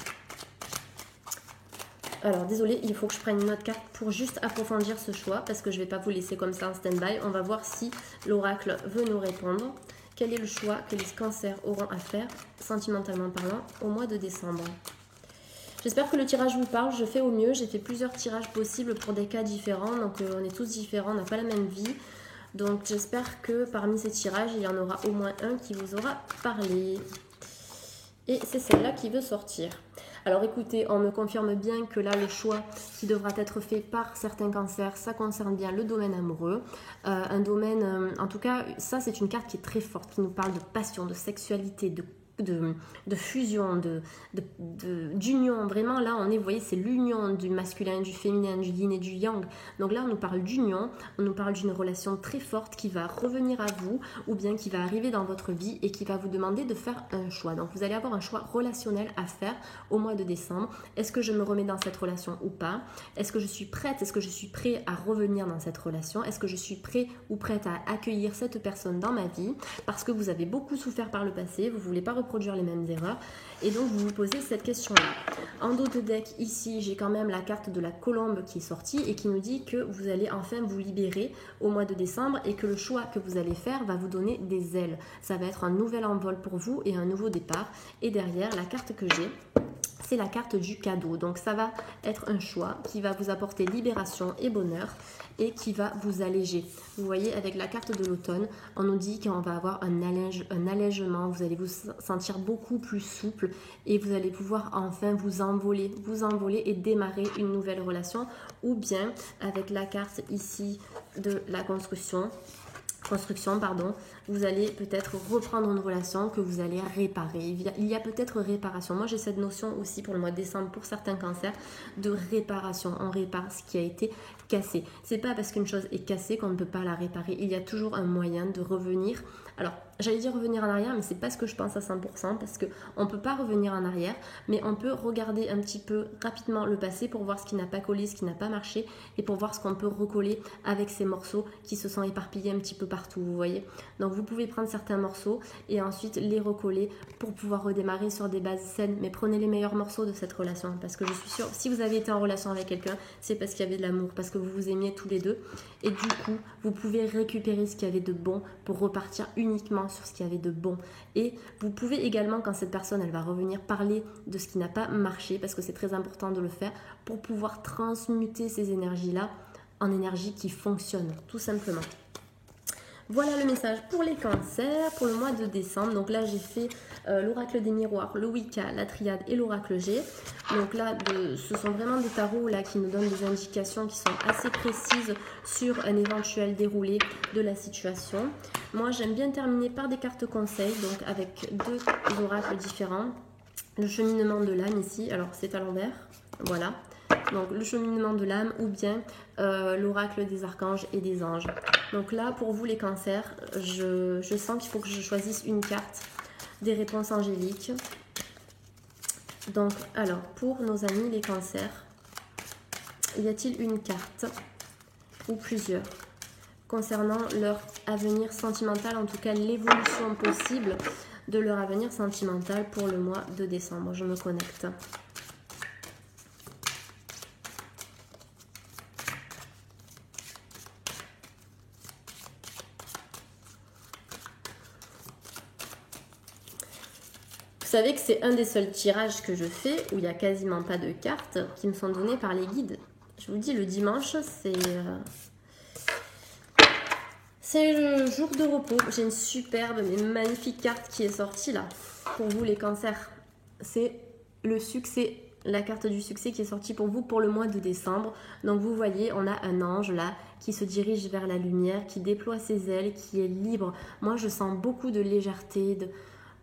Alors, désolé, il faut que je prenne une autre carte pour juste approfondir ce choix, parce que je ne vais pas vous laisser comme ça en stand-by. On va voir si l'oracle veut nous répondre. Quel est le choix que les cancers auront à faire, sentimentalement parlant, au mois de décembre? J'espère que le tirage vous parle, je fais au mieux, j'ai fait plusieurs tirages possibles pour des cas différents, donc on est tous différents, on n'a pas la même vie. Donc j'espère que parmi ces tirages, il y en aura au moins un qui vous aura parlé. Et c'est celle-là qui veut sortir. Alors écoutez, on me confirme bien que là, le choix qui devra être fait par certains cancers, ça concerne bien le domaine amoureux. Un domaine, en tout cas, ça c'est une carte qui est très forte, qui nous parle de passion, de sexualité, de fusion, d'union. Vraiment, là, on est, vous voyez, c'est l'union du masculin, du féminin, du yin et du yang. Donc là, on nous parle d'union, on nous parle d'une relation très forte qui va revenir à vous ou bien qui va arriver dans votre vie et qui va vous demander de faire un choix. Donc, vous allez avoir un choix relationnel à faire au mois de décembre. Est-ce que je me remets dans cette relation ou pas? Est-ce que je suis prête? Est-ce que je suis prêt à revenir dans cette relation? Est-ce que je suis prêt ou prête à accueillir cette personne dans ma vie? Parce que vous avez beaucoup souffert par le passé, vous ne voulez pas reproduire les mêmes erreurs et donc vous vous posez cette question-là. En dos de deck, ici, j'ai quand même la carte de la colombe qui est sortie et qui nous dit que vous allez enfin vous libérer au mois de décembre et que le choix que vous allez faire va vous donner des ailes. Ça va être un nouvel envol pour vous et un nouveau départ. Et derrière, la carte que j'ai, c'est la carte du cadeau. Donc ça va être un choix qui va vous apporter libération et bonheur et qui va vous alléger. Vous voyez, avec la carte de l'automne, on nous dit qu'on va avoir un allègement, vous allez vous sentir beaucoup plus souple et vous allez pouvoir enfin vous envoler et démarrer une nouvelle relation. Ou bien avec la carte ici de la construction, vous allez peut-être reprendre une relation que vous allez réparer. Il y a peut-être réparation. Moi, j'ai cette notion aussi pour le mois de décembre, pour certains cancers, de réparation. On répare ce qui a été cassé. C'est pas parce qu'une chose est cassée qu'on ne peut pas la réparer. Il y a toujours un moyen de revenir. Alors, j'allais dire revenir en arrière, mais c'est pas ce que je pense à 100%, parce qu'on ne peut pas revenir en arrière, mais on peut regarder un petit peu rapidement le passé pour voir ce qui n'a pas collé, ce qui n'a pas marché, et pour voir ce qu'on peut recoller avec ces morceaux qui se sont éparpillés un petit peu partout, vous voyez. Donc vous pouvez prendre certains morceaux et ensuite les recoller pour pouvoir redémarrer sur des bases saines, mais prenez les meilleurs morceaux de cette relation, parce que je suis sûre, si vous avez été en relation avec quelqu'un, c'est parce qu'il y avait de l'amour, parce que vous vous aimiez tous les deux, et du coup, vous pouvez récupérer ce qu'il y avait de bon pour repartir uniquement sur ce qu'il y avait de bon. Et vous pouvez également, quand cette personne elle va revenir, parler de ce qui n'a pas marché, parce que c'est très important de le faire pour pouvoir transmuter ces énergies-là en énergie qui fonctionne, tout simplement. Voilà le message pour les cancers pour le mois de décembre. Donc là, j'ai fait l'oracle des miroirs, le Wicca, la triade et l'oracle G. Donc là, ce sont vraiment des tarots là, qui nous donnent des indications qui sont assez précises sur un éventuel déroulé de la situation. Moi, j'aime bien terminer par des cartes conseils, donc avec deux oracles différents. Le cheminement de l'âme ici, alors c'est à l'envers, voilà. Donc le cheminement de l'âme ou bien l'oracle des archanges et des anges. Donc là, pour vous les cancers, je sens qu'il faut que je choisisse une carte des réponses angéliques. Donc, alors, pour nos amis les cancers, y a-t-il une carte ou plusieurs concernant leur avenir sentimental, en tout cas l'évolution possible de leur avenir sentimental pour le mois de décembre? Je me connecte. Vous savez que c'est un des seuls tirages que je fais où il n'y a quasiment pas de cartes qui me sont données par les guides. Je vous dis, le dimanche, c'est le jour de repos. J'ai une superbe mais magnifique carte qui est sortie là pour vous les cancers. C'est le succès, la carte du succès qui est sortie pour vous pour le mois de décembre. Donc vous voyez, on a un ange là qui se dirige vers la lumière, qui déploie ses ailes, qui est libre. Moi, je sens beaucoup de légèreté, de...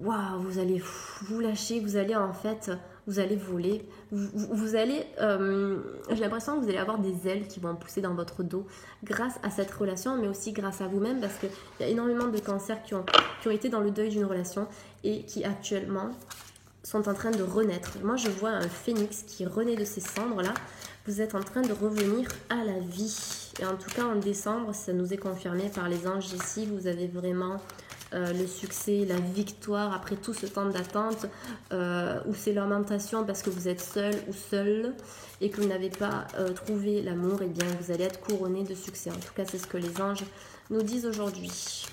Waouh, vous allez vous lâcher, vous allez en fait, vous allez voler, vous allez, j'ai l'impression que vous allez avoir des ailes qui vont pousser dans votre dos grâce à cette relation, mais aussi grâce à vous-même, parce qu'il y a énormément de cancers qui ont été dans le deuil d'une relation et qui actuellement sont en train de renaître. Moi, je vois un phénix qui renaît de ses cendres-là. Vous êtes en train de revenir à la vie. Et en tout cas, en décembre, ça nous est confirmé par les anges ici. Vous avez vraiment... le succès, la victoire après tout ce temps d'attente ou ces lamentations parce que vous êtes seul ou seul et que vous n'avez pas trouvé l'amour, et bien vous allez être couronné de succès. En tout cas, c'est ce que les anges nous disent aujourd'hui.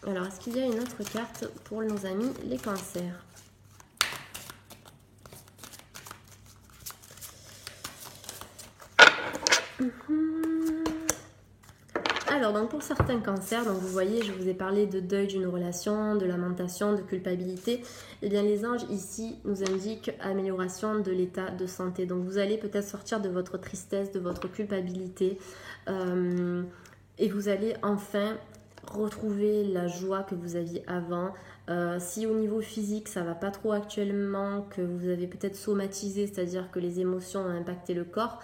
Alors, est-ce qu'il y a une autre carte pour nos amis les cancers? Alors, donc pour certains cancers, donc vous voyez, je vous ai parlé de deuil d'une relation, de lamentation, de culpabilité. Eh bien, les anges ici nous indiquent amélioration de l'état de santé. Donc, vous allez peut-être sortir de votre tristesse, de votre culpabilité, et vous allez enfin retrouver la joie que vous aviez avant. Si au niveau physique ça va pas trop actuellement, que vous avez peut-être somatisé, c'est-à-dire que les émotions ont impacté le corps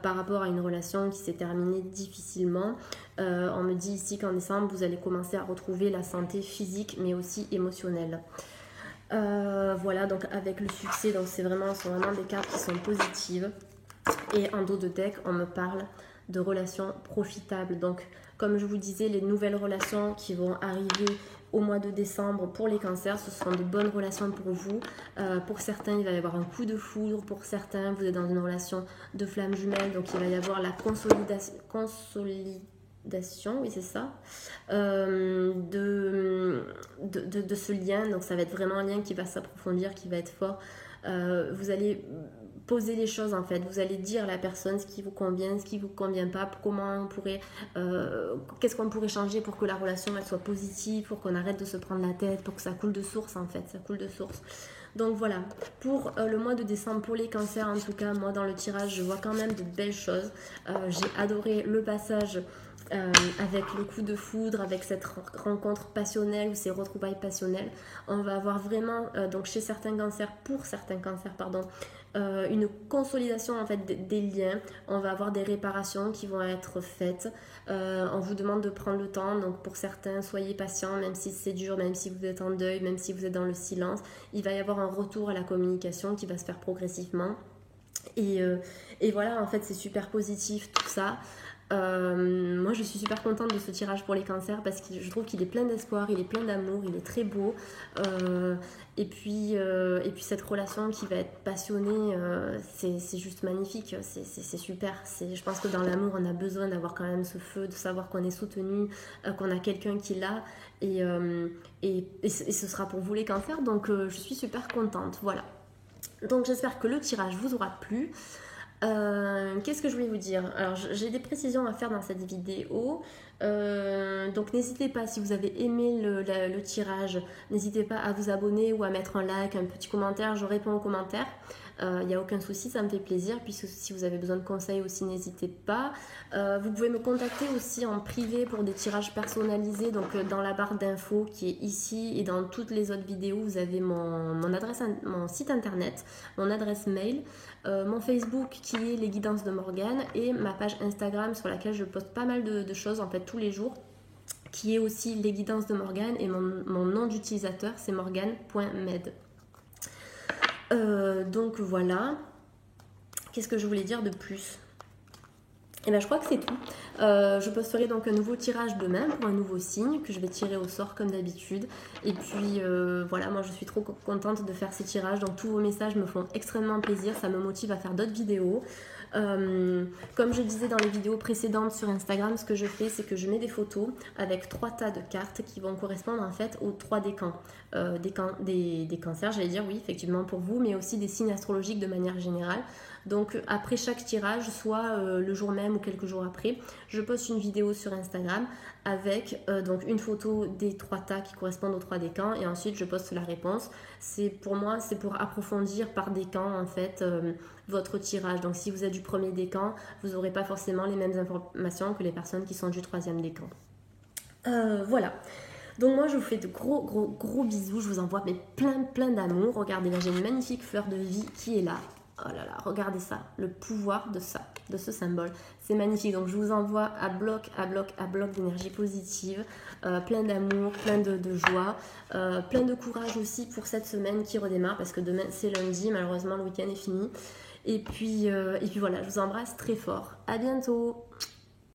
par rapport à une relation qui s'est terminée difficilement, on me dit ici qu'en décembre vous allez commencer à retrouver la santé physique mais aussi émotionnelle. Voilà, donc avec le succès, donc ce sont vraiment des cartes qui sont positives. Et en dos de deck, on me parle de relations profitables. Donc, comme je vous disais, les nouvelles relations qui vont arriver au mois de décembre pour les cancers, ce seront de bonnes relations pour vous. Pour certains, il va y avoir un coup de foudre. Pour certains, vous êtes dans une relation de flamme jumelle. Donc, il va y avoir la oui c'est ça, de ce lien. Donc ça va être vraiment un lien qui va s'approfondir, qui va être fort. Vous allez poser les choses en fait, vous allez dire à la personne ce qui vous convient, ce qui vous convient pas, comment on pourrait, qu'est-ce qu'on pourrait changer pour que la relation elle soit positive, pour qu'on arrête de se prendre la tête, pour que ça coule de source en fait, ça coule de source. Donc voilà, pour le mois de décembre, pour les cancers en tout cas, moi dans le tirage je vois quand même de belles choses. J'ai adoré le passage avec le coup de foudre, avec cette rencontre passionnelle ou ces retrouvailles passionnelles. On va avoir vraiment, donc chez certains cancers, pour certains cancers, pardon, une consolidation en fait des liens. On va avoir des réparations qui vont être faites. On vous demande de prendre le temps. Donc pour certains, soyez patients, même si c'est dur, même si vous êtes en deuil, même si vous êtes dans le silence. Il va y avoir un retour à la communication qui va se faire progressivement. Et voilà, en fait, c'est super positif tout ça. Moi je suis super contente de ce tirage pour les cancers parce que je trouve qu'il est plein d'espoir, il est plein d'amour, il est très beau, et puis cette relation qui va être passionnée, c'est juste magnifique, c'est super. Je pense que dans l'amour on a besoin d'avoir quand même ce feu, de savoir qu'on est soutenu, qu'on a quelqu'un qui l'a, et ce sera pour vous les cancers, donc je suis super contente, voilà. Donc j'espère que le tirage vous aura plu. Qu'est-ce que je voulais vous dire? Alors j'ai des précisions à faire dans cette vidéo, donc n'hésitez pas, si vous avez aimé le tirage, n'hésitez pas à vous abonner ou à mettre un like, un petit commentaire, je réponds aux commentaires. Il n'y a aucun souci, ça me fait plaisir, puisque si vous avez besoin de conseils aussi, n'hésitez pas. Vous pouvez me contacter aussi en privé pour des tirages personnalisés, donc dans la barre d'infos qui est ici et dans toutes les autres vidéos, vous avez mon site internet, mon adresse mail, mon Facebook qui est les guidances de Morgane, et ma page Instagram sur laquelle je poste pas mal de choses en fait tous les jours, qui est aussi les guidances de Morgane, et mon nom d'utilisateur c'est morgane.med. Donc voilà. Qu'est-ce que je voulais dire de plus? Et bien je crois que c'est tout. Je posterai donc un nouveau tirage demain pour un nouveau signe que je vais tirer au sort comme d'habitude. Et puis voilà, moi je suis trop contente de faire ces tirages. Donc tous vos messages me font extrêmement plaisir. Ça me motive à faire d'autres vidéos. Comme je disais dans les vidéos précédentes sur Instagram, ce que je fais, c'est que je mets des photos avec 3 tas de cartes qui vont correspondre en fait aux 3 décans. Des cancers, j'allais dire, oui, effectivement pour vous, mais aussi des signes astrologiques de manière générale. Donc après chaque tirage, soit le jour même ou quelques jours après, je poste une vidéo sur Instagram avec donc une photo des 3 tas qui correspondent aux 3 décans, et ensuite je poste la réponse. Pour moi, c'est pour approfondir par décan en fait votre tirage. Donc si vous êtes du premier décan, vous n'aurez pas forcément les mêmes informations que les personnes qui sont du 3e décan. Voilà. Donc moi je vous fais de gros bisous, je vous envoie plein d'amour. Regardez là, j'ai une magnifique fleur de vie qui est là. Oh là là, regardez ça, le pouvoir de ça, de ce symbole, c'est magnifique. Donc je vous envoie à bloc d'énergie positive, plein d'amour, plein de joie, plein de courage aussi pour cette semaine qui redémarre, parce que demain c'est lundi, malheureusement le week-end est fini. Et puis voilà, je vous embrasse très fort, à bientôt.